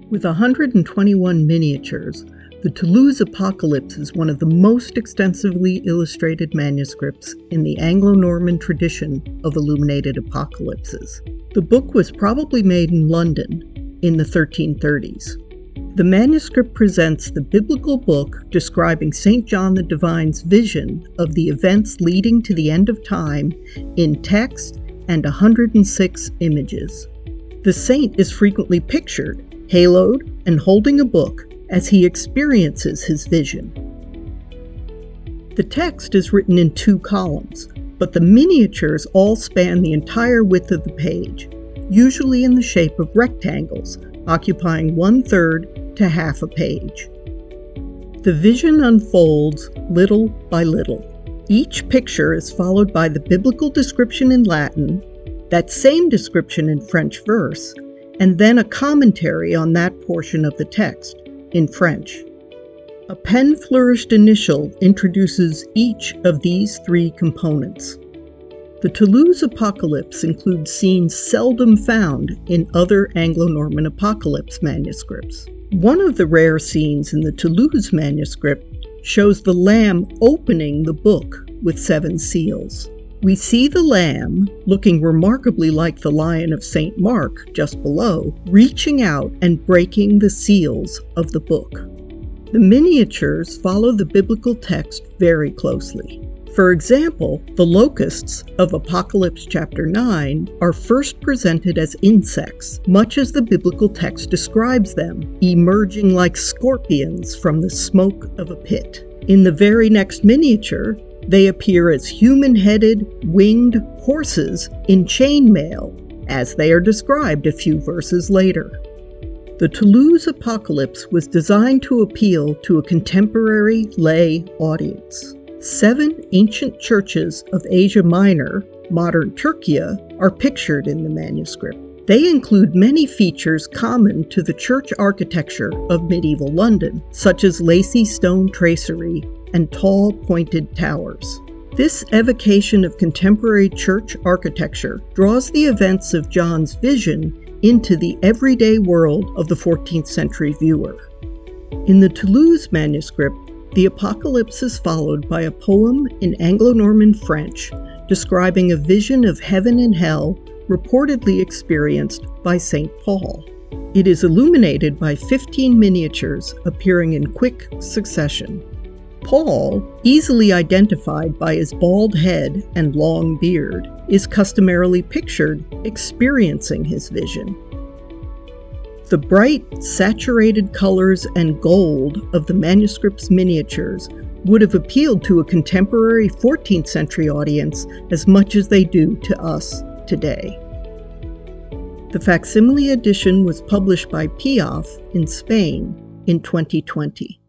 With 121 miniatures, the Toulouse Apocalypse is one of the most extensively illustrated manuscripts in the Anglo-Norman tradition of illuminated apocalypses. The book was probably made in London in the 1330s. The manuscript presents the biblical book describing St. John the Divine's vision of the events leading to the end of time in text and 106 images. The saint is frequently pictured, haloed, and holding a book as he experiences his vision. The text is written in 2 columns, but the miniatures all span the entire width of the page, usually in the shape of rectangles, occupying 1/3 to half a page. The vision unfolds little by little. Each picture is followed by the biblical description in Latin, that same description in French verse, and then a commentary on that portion of the text in French. A pen-flourished initial introduces each of these 3 components. The Toulouse Apocalypse includes scenes seldom found in other Anglo-Norman apocalypse manuscripts. One of the rare scenes in the Toulouse manuscript shows the Lamb opening the book with 7 seals. We see the Lamb, looking remarkably like the Lion of St. Mark just below, reaching out and breaking the seals of the book. The miniatures follow the biblical text very closely. For example, the locusts of Apocalypse chapter 9 are first presented as insects, much as the biblical text describes them, emerging like scorpions from the smoke of a pit. In the very next miniature, they appear as human-headed, winged horses in chainmail, as they are described a few verses later. The Toulouse Apocalypse was designed to appeal to a contemporary lay audience. 7 ancient churches of Asia Minor, modern Turkey, are pictured in the manuscript. They include many features common to the church architecture of medieval London, such as lacy stone tracery and tall, pointed towers. This evocation of contemporary church architecture draws the events of John's vision into the everyday world of the 14th century viewer. In the Toulouse manuscript, the apocalypse is followed by a poem in Anglo-Norman French describing a vision of heaven and hell reportedly experienced by St. Paul. It is illuminated by 15 miniatures appearing in quick succession. Paul, easily identified by his bald head and long beard, is customarily pictured experiencing his vision. The bright, saturated colors and gold of the manuscript's miniatures would have appealed to a contemporary 14th century audience as much as they do to us today. The Facsimile edition was published by Piaf in Spain in 2020.